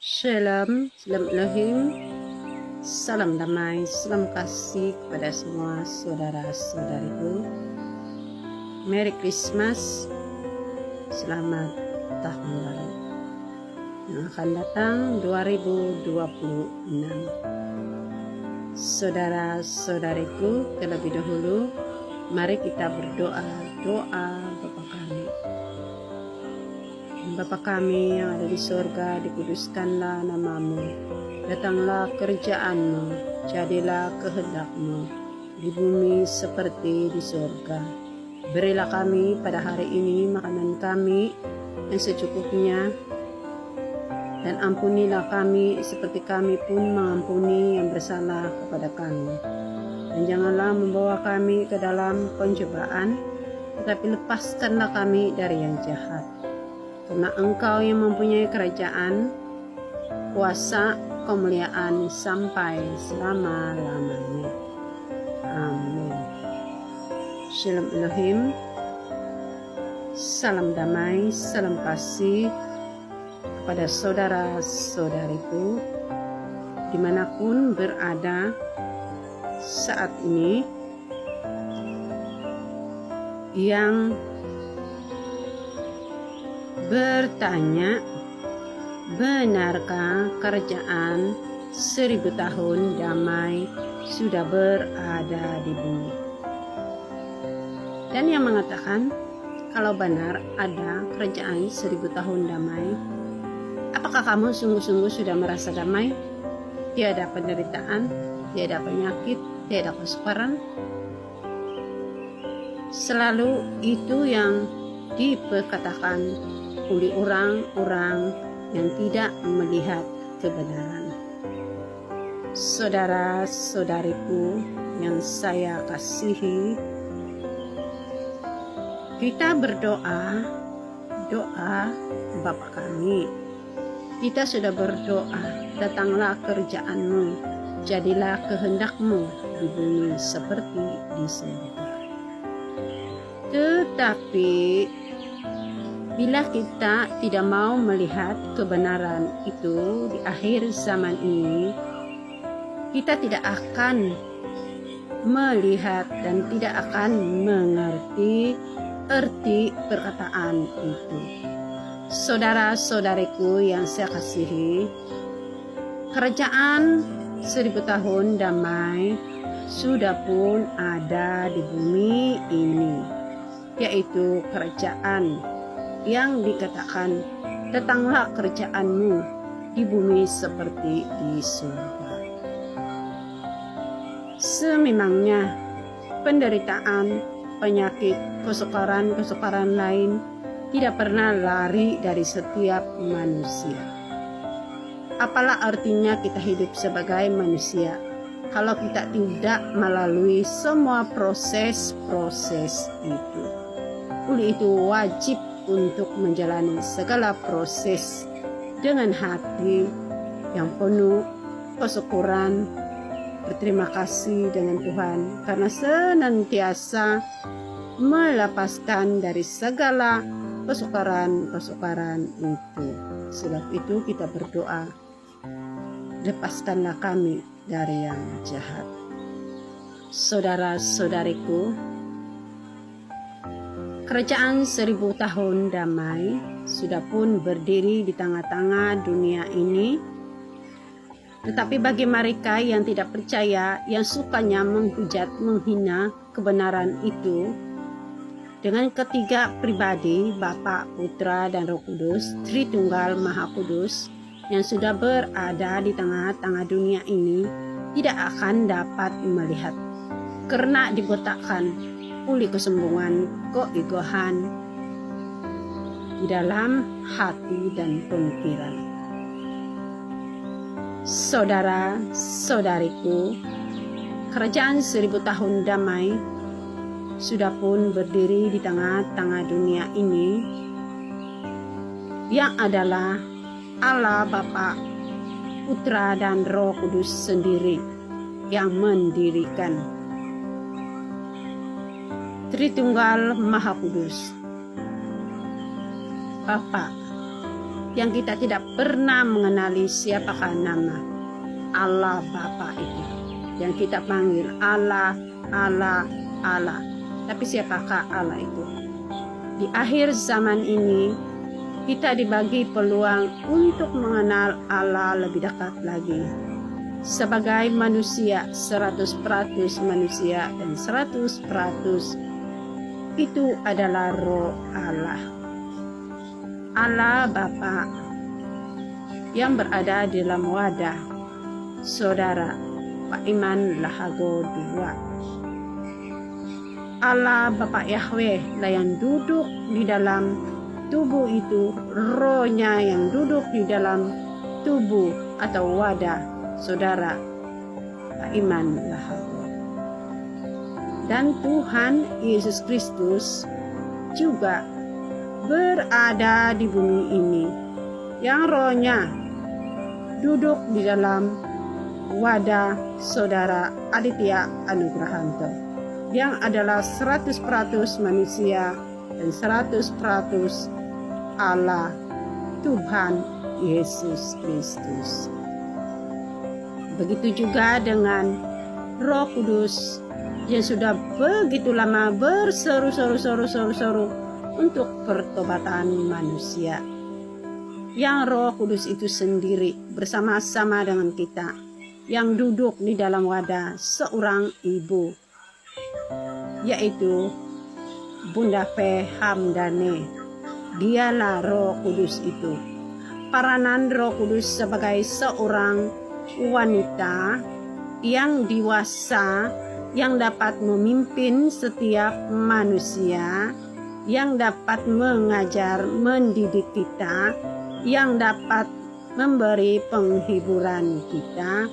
Shalom, Shalom Elohim, salam damai, salam kasih kepada semua saudara-saudariku. Merry Christmas, selamat tahun baru yang akan datang 2026. Saudara-saudariku, terlebih dahulu mari kita berdoa. Doa Bapa kami. Bapa kami yang ada di surga, dikuduskanlah namamu. Datanglah kerjaanmu, jadilah kehendakmu di bumi seperti di surga. Berilah kami pada hari ini makanan kami yang secukupnya, dan ampunilah kami seperti kami pun mengampuni yang bersalah kepada kami. Dan janganlah membawa kami ke dalam pencobaan, tetapi lepaskanlah kami dari yang jahat. Karena Engkau yang mempunyai kerajaan, kuasa, kemuliaan sampai selama-lamanya. Amin. Shalom Elohim, salam damai, salam kasih kepada saudara-saudariku dimanapun berada saat ini, yang bertanya, benarkah kerajaan 1000 tahun damai sudah berada di bumi? Dan yang mengatakan, kalau benar ada kerajaan 1000 tahun damai, apakah kamu sungguh-sungguh sudah merasa damai? Tiada penderitaan, tiada penyakit, tiada kesukaran. Selalu itu yang diperkatakan oleh orang-orang yang tidak melihat kebenaran. Saudara-saudariku yang saya kasihi, kita berdoa, doa Bapa kami. Kita sudah berdoa, datanglah kerjaanmu, jadilah kehendakmu di bumi seperti di surga. Tetapi bila kita tidak mau melihat kebenaran itu di akhir zaman ini, kita tidak akan melihat dan tidak akan mengerti arti perkataan itu. Saudara-saudariku yang saya kasihi, kerajaan 1000 tahun damai sudah pun ada di bumi ini, yaitu kerajaan yang dikatakan, datanglah kerjaanmu di bumi seperti di surga. Sememangnya penderitaan, penyakit, kesukaran lain tidak pernah lari dari setiap manusia. Apalah artinya kita hidup sebagai manusia kalau kita tidak melalui semua proses-proses itu. Oleh itu wajib untuk menjalani segala proses dengan hati yang penuh kesyukuran, berterima kasih dengan Tuhan karena senantiasa melepaskan dari segala kesukaran itu. Sebab itu kita berdoa, lepaskanlah kami dari yang jahat. Saudara-saudariku, kerajaan 1000 tahun damai sudah pun berdiri di tengah-tengah dunia ini. Tetapi bagi mereka yang tidak percaya, yang sukanya menghujat, menghina kebenaran itu, dengan ketiga pribadi, Bapa, Putra, dan Roh Kudus, Tritunggal Maha Kudus, yang sudah berada di tengah-tengah dunia ini, tidak akan dapat melihat, karena dibotakkan oleh kesombongan, keegoan di dalam hati dan pemikiran. Saudara-saudariku, kerajaan 1000 tahun damai sudah pun berdiri di tengah-tengah dunia ini, yang adalah Allah Bapa, Putra, dan Roh Kudus sendiri yang mendirikan. Tritunggal Maha Kudus, Bapa, yang kita tidak pernah mengenali siapakah nama Allah Bapa itu. Yang kita panggil Allah, Allah, Allah. Tapi siapakah Allah itu? Di akhir zaman ini, kita dibagi peluang untuk mengenal Allah lebih dekat lagi. Sebagai manusia, 100% manusia dan 100% itu adalah roh Allah. Allah Bapa yang berada di dalam wadah saudara Pak Iman Lahago II. Allah Bapa Yahweh lah yang duduk di dalam tubuh itu, rohnya yang duduk di dalam tubuh atau wadah saudara Pak Iman Lahago. Dan Tuhan Yesus Kristus juga berada di bumi ini, yang rohnya duduk di dalam wadah saudara Aditya Anugrahanto, yang adalah 100% manusia dan 100% Allah Tuhan Yesus Kristus. Begitu juga dengan Roh Kudus yang sudah begitu lama berseru-seru untuk pertobatan manusia. Yang Roh Kudus itu sendiri bersama-sama dengan kita, yang duduk di dalam wadah seorang ibu, yaitu Bunda P. Hamdane. Dialah Roh Kudus itu. Peranan Roh Kudus sebagai seorang wanita yang dewasa, yang dapat memimpin setiap manusia, yang dapat mengajar, mendidik kita, yang dapat memberi penghiburan kita,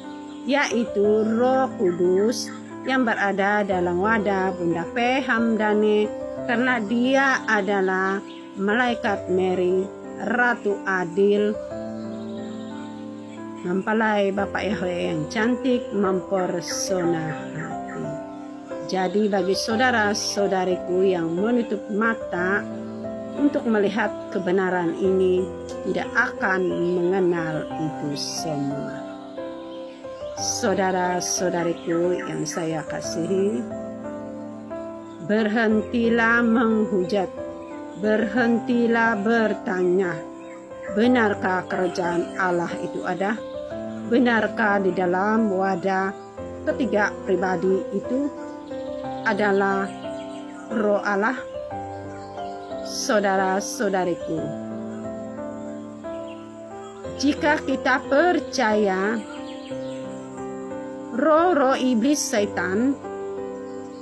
yaitu Roh Kudus yang berada dalam wadah Bunda P. Hamdane, karena dia adalah Malaikat Mary, Ratu Adil, mempelai Bapak Yahweh yang cantik, mempesona hati. Jadi bagi saudara-saudariku yang menutup mata untuk melihat kebenaran ini, tidak akan mengenal itu semua. Saudara-saudariku yang saya kasihi, berhentilah menghujat, berhentilah bertanya, benarkah kerajaan Allah itu ada? Benarkah di dalam wadah ketiga pribadi itu adalah Roh Allah? Saudara-saudariku, jika kita percaya roh-roh iblis setan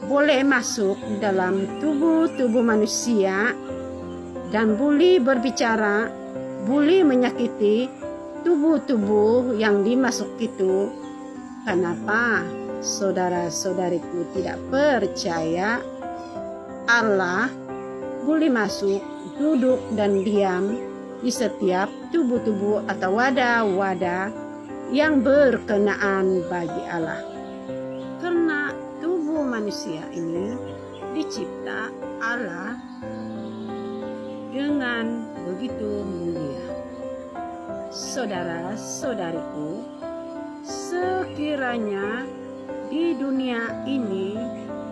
boleh masuk dalam tubuh-tubuh manusia dan boleh berbicara, boleh menyakiti tubuh-tubuh yang dimasuk itu, kenapa saudara-saudariku tidak percaya Allah boleh masuk, duduk dan diam di setiap tubuh-tubuh atau wadah-wadah yang berkenaan bagi Allah? Karena tubuh manusia ini dicipta Allah dengan begitu mulia. Saudara-saudariku, sekiranya di dunia ini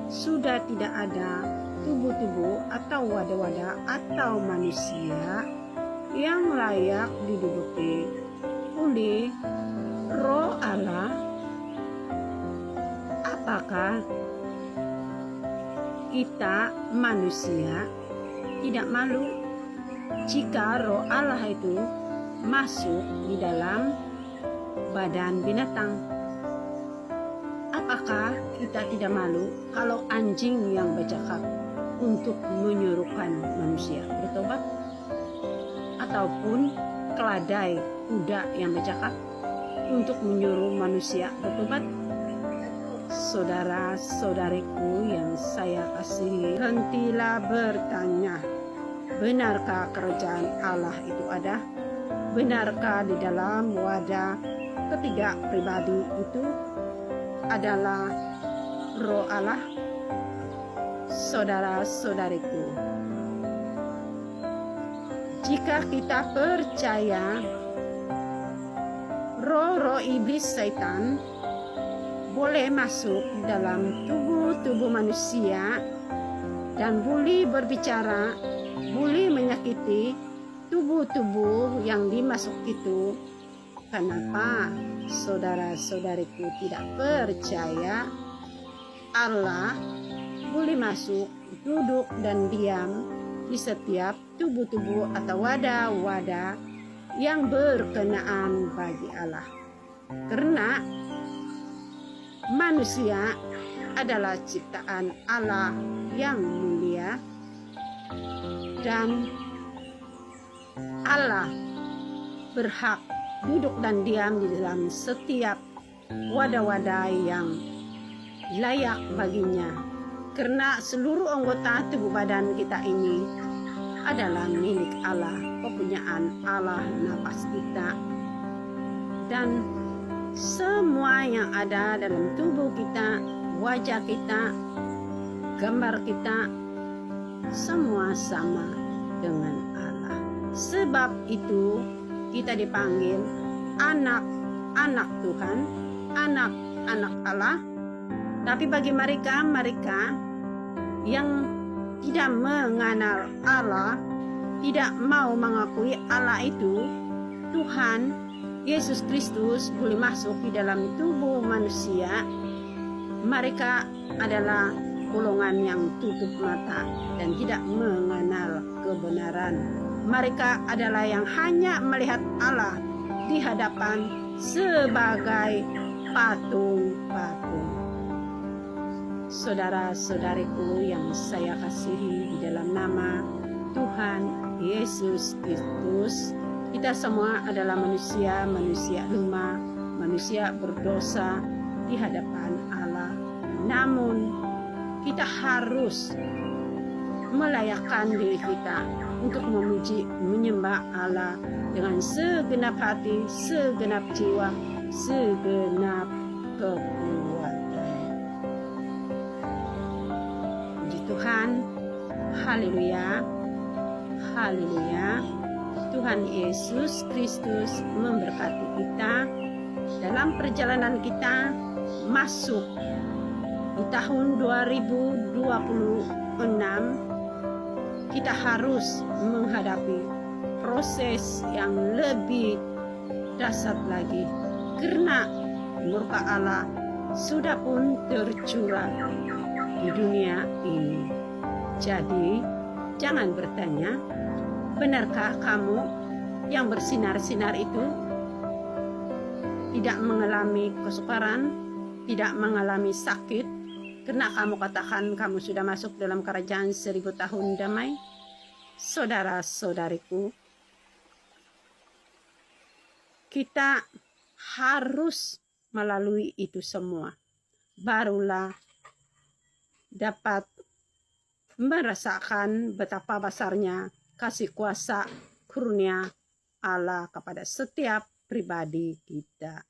sudah tidak ada tubuh-tubuh atau wadah-wadah atau manusia yang layak diduduki oleh Roh Allah, apakah kita manusia tidak malu jika Roh Allah itu masuk di dalam badan binatang? Apakah kita tidak malu kalau anjing yang bercakap untuk menyuruhkan manusia bertobat? Ataupun keledai, kuda yang bercakap untuk menyuruh manusia bertobat? Saudara-saudariku yang saya kasihi, hentilah bertanya, benarkah kerajaan Allah itu ada? Benarkah di dalam wadah ketiga pribadi itu adalah Roh Allah? Saudara-saudariku, Jika kita percaya roh-roh iblis setan boleh masuk dalam tubuh manusia dan boleh berbicara, boleh menyakiti tubuh yang dimasuk itu. Kenapa saudara-saudariku tidak percaya Allah boleh masuk, duduk dan diam di setiap tubuh atau wadah-wadah yang berkenaan bagi Allah? Karena manusia adalah ciptaan Allah yang mulia dan Allah berhak duduk dan diam di dalam setiap wadah-wadah yang layak baginya. Karena seluruh anggota tubuh badan kita ini adalah milik Allah, kepunyaan Allah, napas kita. Dan semua yang ada dalam tubuh kita, wajah kita, gambar kita, semua sama dengan Allah. Sebab itu kita dipanggil anak-anak Tuhan, anak-anak Allah. Tapi bagi mereka yang tidak mengenal Allah, tidak mau mengakui Allah itu Tuhan, Yesus Kristus boleh masuk di dalam tubuh manusia, mereka adalah golongan yang tutup mata dan tidak mengenal kebenaran. Mereka adalah yang hanya melihat Allah di hadapan sebagai patung-patung. Saudara-saudariku yang saya kasihi di dalam nama Tuhan Yesus Kristus, kita semua adalah manusia lemah, manusia berdosa di hadapan Allah. Namun kita harus melayakkan diri kita untuk memuji, menyembah Allah dengan segenap hati, segenap jiwa, segenap kekuatan. Puji Tuhan, haleluya, haleluya. Tuhan Yesus Kristus memberkati kita dalam perjalanan kita masuk di tahun 2026. Kita harus menghadapi proses yang lebih dahsyat lagi, karena murka Allah sudah pun tercurah di dunia ini. Jadi jangan bertanya, benarkah kamu yang bersinar-sinar itu tidak mengalami kesukaran, tidak mengalami sakit, karena kamu katakan kamu sudah masuk dalam kerajaan 1000 tahun damai? Saudara-saudariku, kita harus melalui itu semua, barulah dapat merasakan betapa besarnya kasih kuasa karunia Allah kepada setiap pribadi kita.